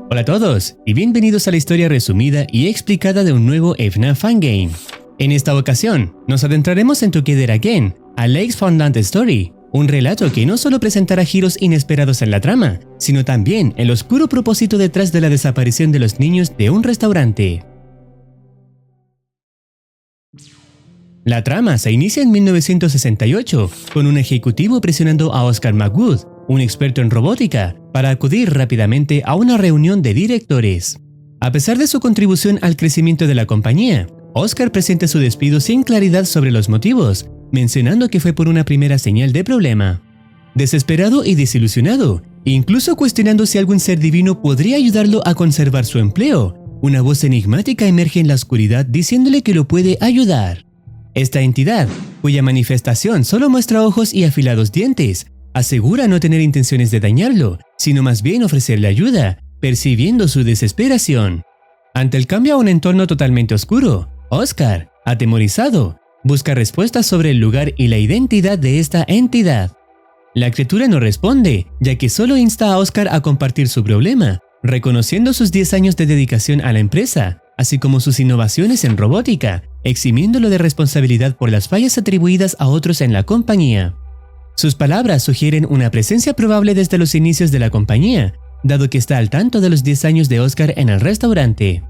Hola a todos y bienvenidos a la historia resumida y explicada de un nuevo FNAF Fangame. En esta ocasión, nos adentraremos en Together Again, a Lakes Funland Story, un relato que no solo presentará giros inesperados en la trama, sino también el oscuro propósito detrás de la desaparición de los niños de un restaurante. La trama se inicia en 1968, con un ejecutivo presionando a Oscar McWood, un experto en robótica, para acudir rápidamente a una reunión de directores. A pesar de su contribución al crecimiento de la compañía, Oscar presenta su despido sin claridad sobre los motivos, mencionando que fue por una primera señal de problema. Desesperado y desilusionado, incluso cuestionando si algún ser divino podría ayudarlo a conservar su empleo, una voz enigmática emerge en la oscuridad diciéndole que lo puede ayudar. Esta entidad, cuya manifestación solo muestra ojos y afilados dientes, asegura no tener intenciones de dañarlo, sino más bien ofrecerle ayuda, percibiendo su desesperación. Ante el cambio a un entorno totalmente oscuro, Oscar, atemorizado, busca respuestas sobre el lugar y la identidad de esta entidad. La criatura no responde, ya que solo insta a Oscar a compartir su problema, reconociendo sus 10 años de dedicación a la empresa, así como sus innovaciones en robótica, eximiéndolo de responsabilidad por las fallas atribuidas a otros en la compañía. Sus palabras sugieren una presencia probable desde los inicios de la compañía, dado que está al tanto de los 10 años de Oscar en el restaurante.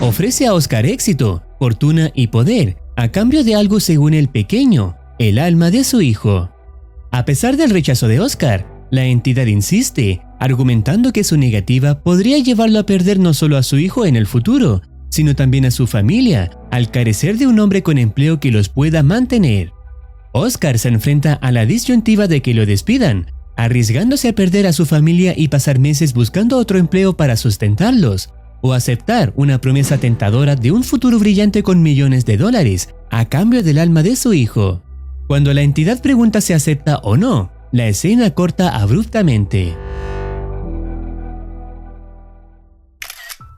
Ofrece a Oscar éxito, fortuna y poder, a cambio de algo según el pequeño, el alma de su hijo. A pesar del rechazo de Oscar, la entidad insiste, argumentando que su negativa podría llevarlo a perder no solo a su hijo en el futuro, sino también a su familia, al carecer de un hombre con empleo que los pueda mantener. Oscar se enfrenta a la disyuntiva de que lo despidan, arriesgándose a perder a su familia y pasar meses buscando otro empleo para sustentarlos, o aceptar una promesa tentadora de un futuro brillante con millones de dólares, a cambio del alma de su hijo. Cuando la entidad pregunta si acepta o no, la escena corta abruptamente.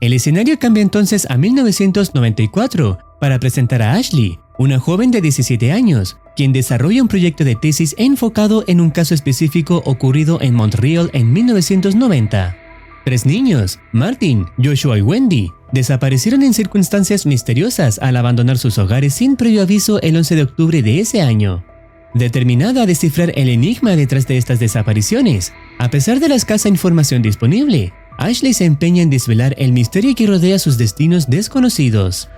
El escenario cambia entonces a 1994 para presentar a Ashley, una joven de 17 años, quien desarrolla un proyecto de tesis enfocado en un caso específico ocurrido en Montreal en 1990. 3 niños, Martin, Joshua y Wendy, desaparecieron en circunstancias misteriosas al abandonar sus hogares sin previo aviso el 11 de octubre de ese año. Determinada a descifrar el enigma detrás de estas desapariciones, a pesar de la escasa información disponible, Ashley se empeña en desvelar el misterio que rodea sus destinos desconocidos.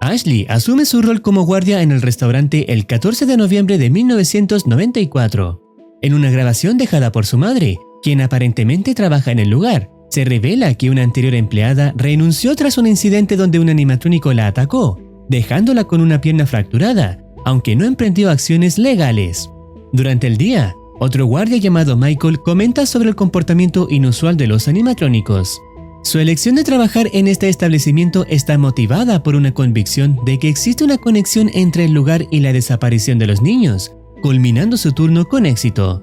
Ashley asume su rol como guardia en el restaurante el 14 de noviembre de 1994. En una grabación dejada por su madre, quien aparentemente trabaja en el lugar, se revela que una anterior empleada renunció tras un incidente donde un animatrónico la atacó, dejándola con una pierna fracturada, aunque no emprendió acciones legales. Durante el día, otro guardia llamado Michael comenta sobre el comportamiento inusual de los animatrónicos. Su elección de trabajar en este establecimiento está motivada por una convicción de que existe una conexión entre el lugar y la desaparición de los niños, culminando su turno con éxito.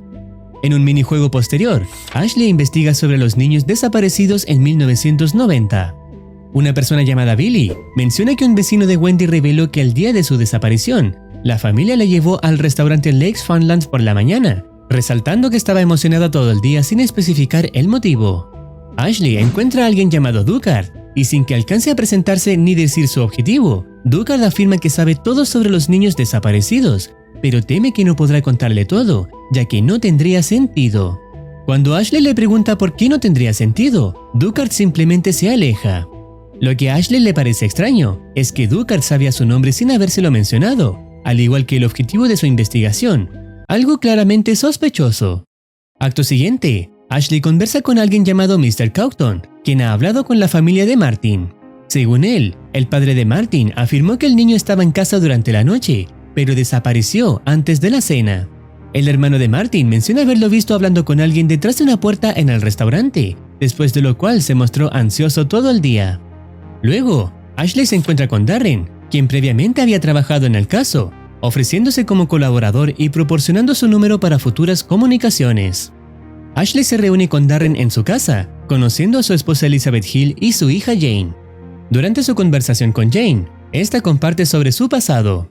En un minijuego posterior, Ashley investiga sobre los niños desaparecidos en 1990. Una persona llamada Billy menciona que un vecino de Wendy reveló que el día de su desaparición, la familia la llevó al restaurante Lakes Funland por la mañana, resaltando que estaba emocionada todo el día sin especificar el motivo. Ashley encuentra a alguien llamado Ducard, y sin que alcance a presentarse ni decir su objetivo, Ducard afirma que sabe todo sobre los niños desaparecidos, pero teme que no podrá contarle todo, ya que no tendría sentido. Cuando Ashley le pregunta por qué no tendría sentido, Ducard simplemente se aleja. Lo que a Ashley le parece extraño es que Ducard sabía su nombre sin habérselo mencionado, al igual que el objetivo de su investigación, algo claramente sospechoso. Acto siguiente, Ashley conversa con alguien llamado Mr. Caughton, quien ha hablado con la familia de Martin. Según él, el padre de Martin afirmó que el niño estaba en casa durante la noche, pero desapareció antes de la cena. El hermano de Martin menciona haberlo visto hablando con alguien detrás de una puerta en el restaurante, después de lo cual se mostró ansioso todo el día. Luego, Ashley se encuentra con Darren, quien previamente había trabajado en el caso, ofreciéndose como colaborador y proporcionando su número para futuras comunicaciones. Ashley se reúne con Darren en su casa, conociendo a su esposa Elizabeth Hill y su hija Jane. Durante su conversación con Jane, esta comparte sobre su pasado.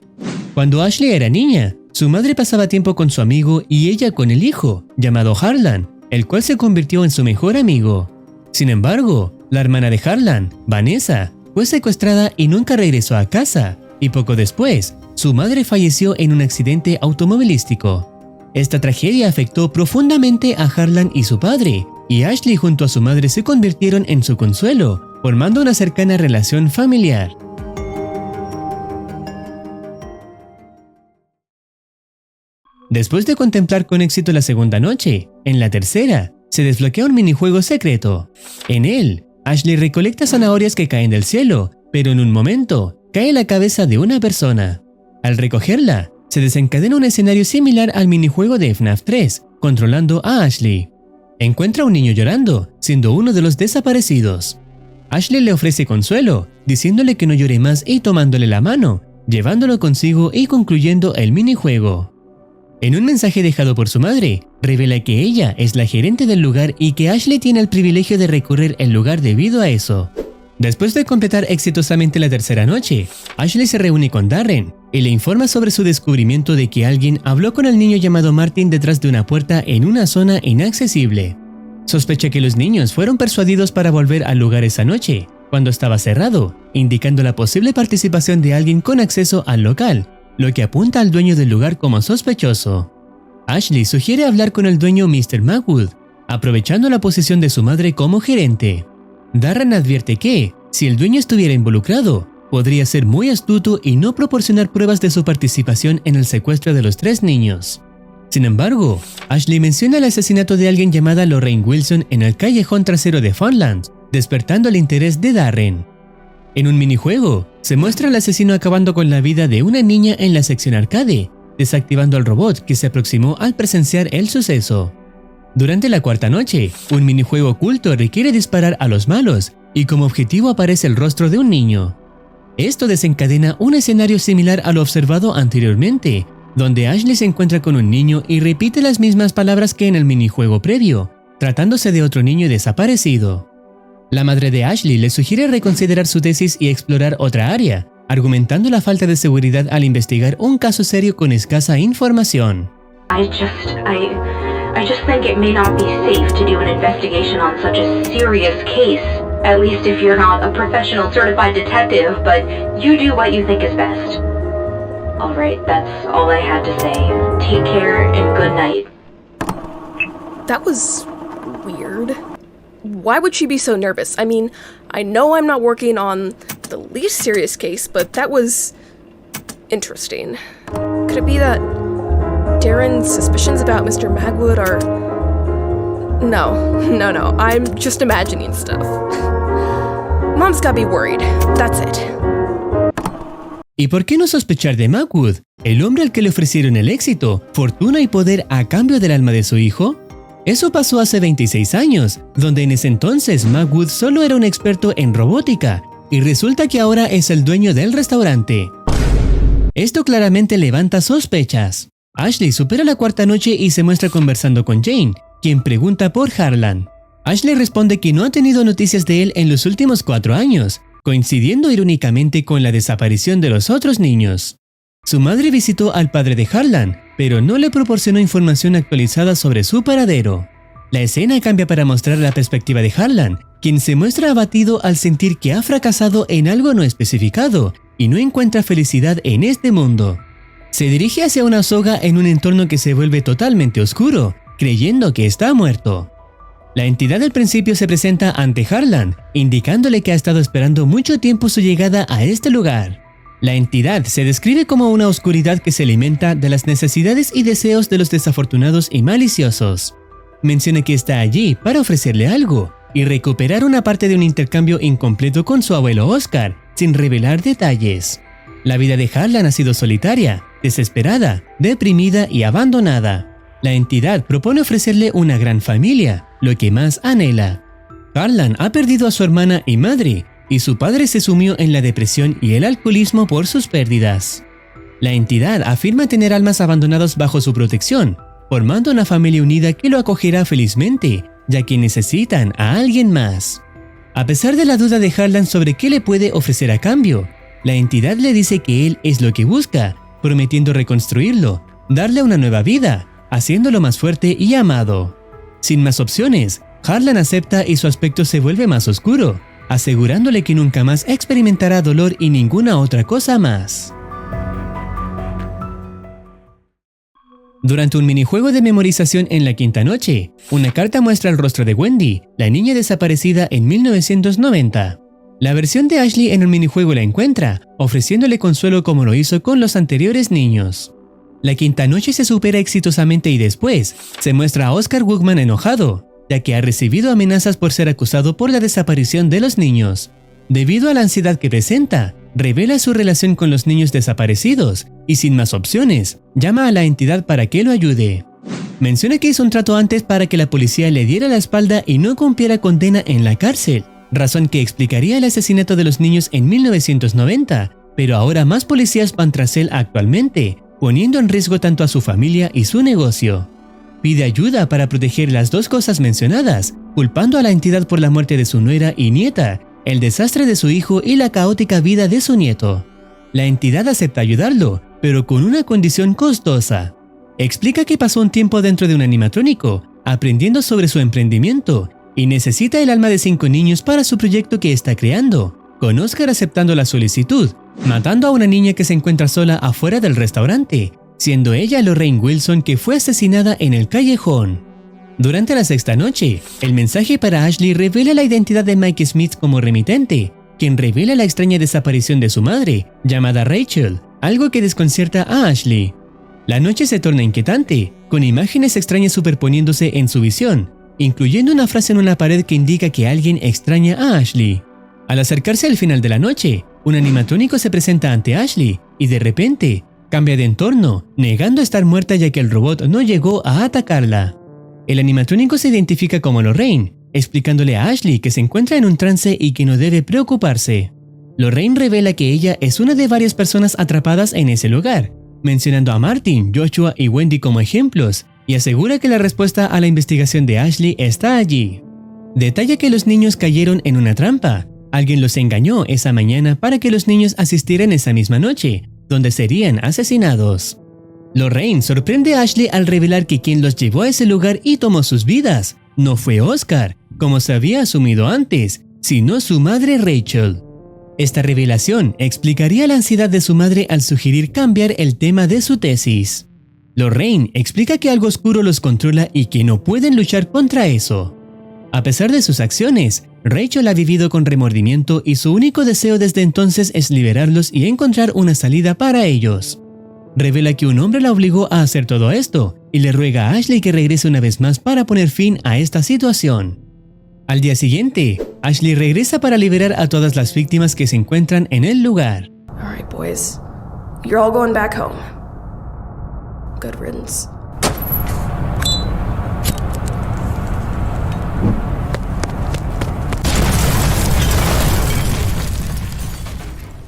Cuando Ashley era niña, su madre pasaba tiempo con su amigo y ella con el hijo, llamado Harlan, el cual se convirtió en su mejor amigo. Sin embargo, la hermana de Harlan, Vanessa, fue secuestrada y nunca regresó a casa, y poco después, su madre falleció en un accidente automovilístico. Esta tragedia afectó profundamente a Harlan y su padre, y Ashley junto a su madre se convirtieron en su consuelo, formando una cercana relación familiar. Después de contemplar con éxito la segunda noche, en la tercera, se desbloquea un minijuego secreto. En él, Ashley recolecta zanahorias que caen del cielo, pero en un momento, cae la cabeza de una persona. Al recogerla, se desencadena un escenario similar al minijuego de FNAF 3, controlando a Ashley. Encuentra a un niño llorando, siendo uno de los desaparecidos. Ashley le ofrece consuelo, diciéndole que no llore más y tomándole la mano, llevándolo consigo y concluyendo el minijuego. En un mensaje dejado por su madre, revela que ella es la gerente del lugar y que Ashley tiene el privilegio de recorrer el lugar debido a eso. Después de completar exitosamente la tercera noche, Ashley se reúne con Darren y le informa sobre su descubrimiento de que alguien habló con el niño llamado Martin detrás de una puerta en una zona inaccesible. Sospecha que los niños fueron persuadidos para volver al lugar esa noche, cuando estaba cerrado, indicando la posible participación de alguien con acceso al local, lo que apunta al dueño del lugar como sospechoso. Ashley sugiere hablar con el dueño Mr. Magwood, aprovechando la posición de su madre como gerente. Darren advierte que, si el dueño estuviera involucrado, podría ser muy astuto y no proporcionar pruebas de su participación en el secuestro de los 3 niños. Sin embargo, Ashley menciona el asesinato de alguien llamada Lorraine Wilson en el callejón trasero de Funland, despertando el interés de Darren. En un minijuego, se muestra al asesino acabando con la vida de una niña en la sección arcade, desactivando al robot que se aproximó al presenciar el suceso. Durante la cuarta noche, un minijuego oculto requiere disparar a los malos y como objetivo aparece el rostro de un niño. Esto desencadena un escenario similar a lo observado anteriormente, donde Ashley se encuentra con un niño y repite las mismas palabras que en el minijuego previo, tratándose de otro niño desaparecido. La madre de Ashley le sugiere reconsiderar su tesis y explorar otra área, argumentando la falta de seguridad al investigar un caso serio con escasa información. I just think it may not be safe to do an investigation on such a serious case, at least if you're not a professional certified detective, but you do what you think is best. Alright, that's all I had to say. Take care and good night. That was weird. Why would she be so nervous? I mean, I know I'm not working on the least serious case, but that was interesting. Could it be that Darren's suspicions about Mr. Magwood are... No, I'm just imagining stuff. Mom's gotta be worried, that's it. ¿Y por qué no sospechar de Magwood, el hombre al que le ofrecieron el éxito, fortuna y poder a cambio del alma de su hijo? Eso pasó hace 26 años, donde en ese entonces Magwood solo era un experto en robótica, y resulta que ahora es el dueño del restaurante. Esto claramente levanta sospechas. Ashley supera la cuarta noche y se muestra conversando con Jane, quien pregunta por Harlan. Ashley responde que no ha tenido noticias de él en los últimos 4 años, coincidiendo irónicamente con la desaparición de los otros niños. Su madre visitó al padre de Harlan, pero no le proporcionó información actualizada sobre su paradero. La escena cambia para mostrar la perspectiva de Harlan, quien se muestra abatido al sentir que ha fracasado en algo no especificado y no encuentra felicidad en este mundo. Se dirige hacia una soga en un entorno que se vuelve totalmente oscuro, creyendo que está muerto. La entidad al principio se presenta ante Harlan, indicándole que ha estado esperando mucho tiempo su llegada a este lugar. La entidad se describe como una oscuridad que se alimenta de las necesidades y deseos de los desafortunados y maliciosos. Menciona que está allí para ofrecerle algo y recuperar una parte de un intercambio incompleto con su abuelo Oscar, sin revelar detalles. La vida de Harlan ha sido solitaria, desesperada, deprimida y abandonada. La entidad propone ofrecerle una gran familia, lo que más anhela. Harlan ha perdido a su hermana y madre, y su padre se sumió en la depresión y el alcoholismo por sus pérdidas. La entidad afirma tener almas abandonadas bajo su protección, formando una familia unida que lo acogerá felizmente, ya que necesitan a alguien más. A pesar de la duda de Harlan sobre qué le puede ofrecer a cambio, la entidad le dice que él es lo que busca prometiendo reconstruirlo, darle una nueva vida, haciéndolo más fuerte y amado. Sin más opciones, Harlan acepta y su aspecto se vuelve más oscuro, asegurándole que nunca más experimentará dolor y ninguna otra cosa más. Durante un minijuego de memorización en la quinta noche, una carta muestra el rostro de Wendy, la niña desaparecida en 1990. La versión de Ashley en el minijuego la encuentra, ofreciéndole consuelo como lo hizo con los anteriores niños. La quinta noche se supera exitosamente y después se muestra a Oscar Woodman enojado, ya que ha recibido amenazas por ser acusado por la desaparición de los niños. Debido a la ansiedad que presenta, revela su relación con los niños desaparecidos y sin más opciones, llama a la entidad para que lo ayude. Menciona que hizo un trato antes para que la policía le diera la espalda y no cumpliera condena en la cárcel, razón que explicaría el asesinato de los niños en 1990, pero ahora más policías van tras él actualmente, poniendo en riesgo tanto a su familia y su negocio. Pide ayuda para proteger las dos cosas mencionadas, culpando a la entidad por la muerte de su nuera y nieta, el desastre de su hijo y la caótica vida de su nieto. La entidad acepta ayudarlo, pero con una condición costosa. Explica que pasó un tiempo dentro de un animatrónico, aprendiendo sobre su emprendimiento, y necesita el alma de 5 niños para su proyecto que está creando, con Oscar aceptando la solicitud, matando a una niña que se encuentra sola afuera del restaurante, siendo ella Lorraine Wilson, que fue asesinada en el callejón. Durante la sexta noche, el mensaje para Ashley revela la identidad de Mike Smith como remitente, quien revela la extraña desaparición de su madre, llamada Rachel, algo que desconcierta a Ashley. La noche se torna inquietante, con imágenes extrañas superponiéndose en su visión, incluyendo una frase en una pared que indica que alguien extraña a Ashley. Al acercarse al final de la noche, un animatrónico se presenta ante Ashley y de repente cambia de entorno, negando estar muerta ya que el robot no llegó a atacarla. El animatrónico se identifica como Lorraine, explicándole a Ashley que se encuentra en un trance y que no debe preocuparse. Lorraine revela que ella es una de varias personas atrapadas en ese lugar, mencionando a Martin, Joshua y Wendy como ejemplos, y asegura que la respuesta a la investigación de Ashley está allí. Detalla que los niños cayeron en una trampa. Alguien los engañó esa mañana para que los niños asistieran esa misma noche, donde serían asesinados. Lorraine sorprende a Ashley al revelar que quien los llevó a ese lugar y tomó sus vidas no fue Oscar, como se había asumido antes, sino su madre Rachel. Esta revelación explicaría la ansiedad de su madre al sugerir cambiar el tema de su tesis. Lorraine explica que algo oscuro los controla y que no pueden luchar contra eso. A pesar de sus acciones, Rachel ha vivido con remordimiento y su único deseo desde entonces es liberarlos y encontrar una salida para ellos. Revela que un hombre la obligó a hacer todo esto y le ruega a Ashley que regrese una vez más para poner fin a esta situación. Al día siguiente, Ashley regresa para liberar a todas las víctimas que se encuentran en el lugar. All right, boys. You're all going back home. Good riddance.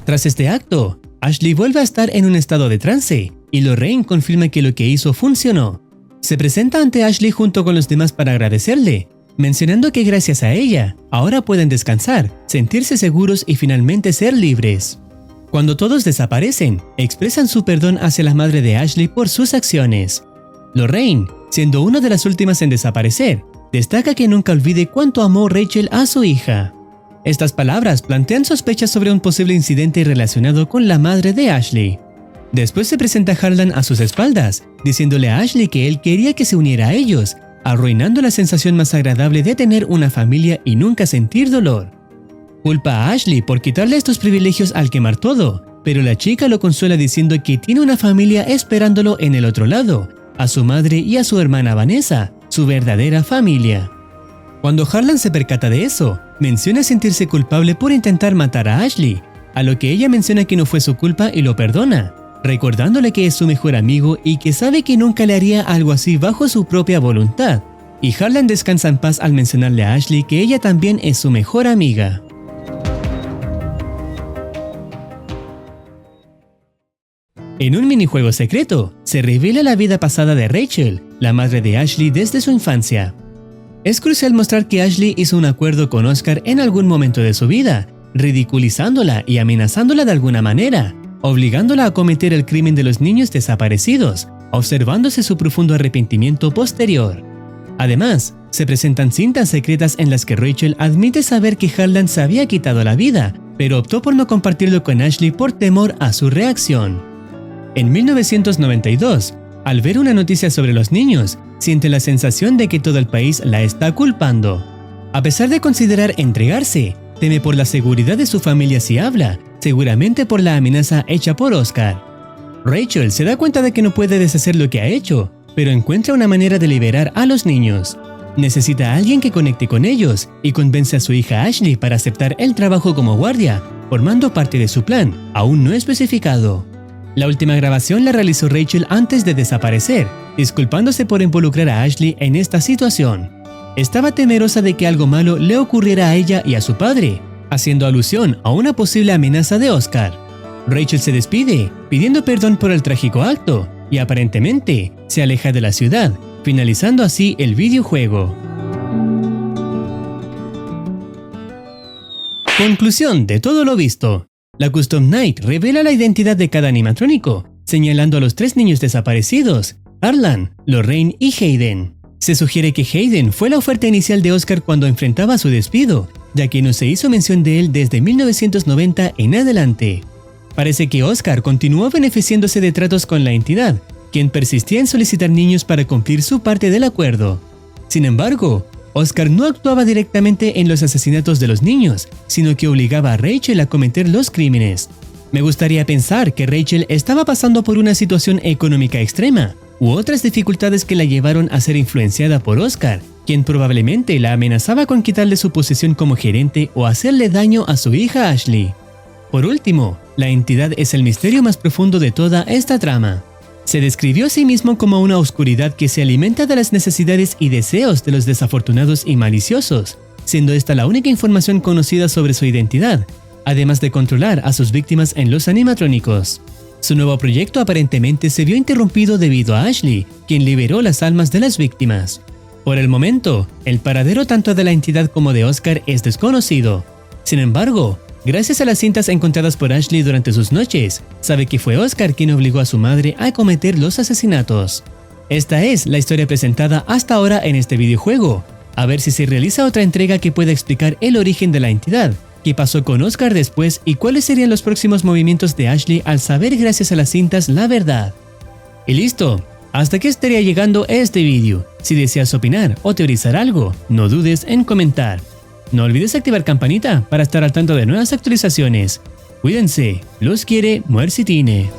Tras este acto, Ashley vuelve a estar en un estado de trance y Lorraine confirma que lo que hizo funcionó. Se presenta ante Ashley junto con los demás para agradecerle, mencionando que gracias a ella, ahora pueden descansar, sentirse seguros y finalmente ser libres. Cuando todos desaparecen, expresan su perdón hacia la madre de Ashley por sus acciones. Lorraine, siendo una de las últimas en desaparecer, destaca que nunca olvide cuánto amó Rachel a su hija. Estas palabras plantean sospechas sobre un posible incidente relacionado con la madre de Ashley. Después se presenta Harlan a sus espaldas, diciéndole a Ashley que él quería que se uniera a ellos, arruinando la sensación más agradable de tener una familia y nunca sentir dolor. Culpa a Ashley por quitarle estos privilegios al quemar todo, pero la chica lo consuela diciendo que tiene una familia esperándolo en el otro lado, a su madre y a su hermana Vanessa, su verdadera familia. Cuando Harlan se percata de eso, menciona sentirse culpable por intentar matar a Ashley, a lo que ella menciona que no fue su culpa y lo perdona, recordándole que es su mejor amigo y que sabe que nunca le haría algo así bajo su propia voluntad, y Harlan descansa en paz al mencionarle a Ashley que ella también es su mejor amiga. En un minijuego secreto, se revela la vida pasada de Rachel, la madre de Ashley desde su infancia. Es crucial mostrar que Ashley hizo un acuerdo con Oscar en algún momento de su vida, ridiculizándola y amenazándola de alguna manera, obligándola a cometer el crimen de los niños desaparecidos, observándose su profundo arrepentimiento posterior. Además, se presentan cintas secretas en las que Rachel admite saber que Harlan se había quitado la vida, pero optó por no compartirlo con Ashley por temor a su reacción. En 1992, al ver una noticia sobre los niños, siente la sensación de que todo el país la está culpando. A pesar de considerar entregarse, teme por la seguridad de su familia si habla, seguramente por la amenaza hecha por Oscar. Rachel se da cuenta de que no puede deshacer lo que ha hecho, pero encuentra una manera de liberar a los niños. Necesita a alguien que conecte con ellos y convence a su hija Ashley para aceptar el trabajo como guardia, formando parte de su plan, aún no especificado. La última grabación la realizó Rachel antes de desaparecer, disculpándose por involucrar a Ashley en esta situación. Estaba temerosa de que algo malo le ocurriera a ella y a su padre, haciendo alusión a una posible amenaza de Oscar. Rachel se despide, pidiendo perdón por el trágico acto, y aparentemente se aleja de la ciudad, finalizando así el videojuego. Conclusión de todo lo visto. La Custom Night revela la identidad de cada animatrónico, señalando a los 3 niños desaparecidos, Harlan, Lorraine y Hayden. Se sugiere que Hayden fue la oferta inicial de Oscar cuando enfrentaba su despido, ya que no se hizo mención de él desde 1990 en adelante. Parece que Oscar continuó beneficiándose de tratos con la entidad, quien persistía en solicitar niños para cumplir su parte del acuerdo. Sin embargo, Oscar no actuaba directamente en los asesinatos de los niños, sino que obligaba a Rachel a cometer los crímenes. Me gustaría pensar que Rachel estaba pasando por una situación económica extrema, u otras dificultades que la llevaron a ser influenciada por Oscar, quien probablemente la amenazaba con quitarle su posición como gerente o hacerle daño a su hija Ashley. Por último, la entidad es el misterio más profundo de toda esta trama. Se describió a sí mismo como una oscuridad que se alimenta de las necesidades y deseos de los desafortunados y maliciosos, siendo esta la única información conocida sobre su identidad, además de controlar a sus víctimas en los animatrónicos. Su nuevo proyecto aparentemente se vio interrumpido debido a Ashley, quien liberó las almas de las víctimas. Por el momento, el paradero tanto de la entidad como de Oscar es desconocido. Sin embargo, gracias a las cintas encontradas por Ashley durante sus noches, sabe que fue Oscar quien obligó a su madre a cometer los asesinatos. Esta es la historia presentada hasta ahora en este videojuego. A ver si se realiza otra entrega que pueda explicar el origen de la entidad, qué pasó con Oscar después y cuáles serían los próximos movimientos de Ashley al saber gracias a las cintas la verdad. Y listo, hasta aquí estaría llegando este vídeo. Si deseas opinar o teorizar algo, no dudes en comentar. No olvides activar campanita para estar al tanto de nuevas actualizaciones. Cuídense, los quiere Muercitine.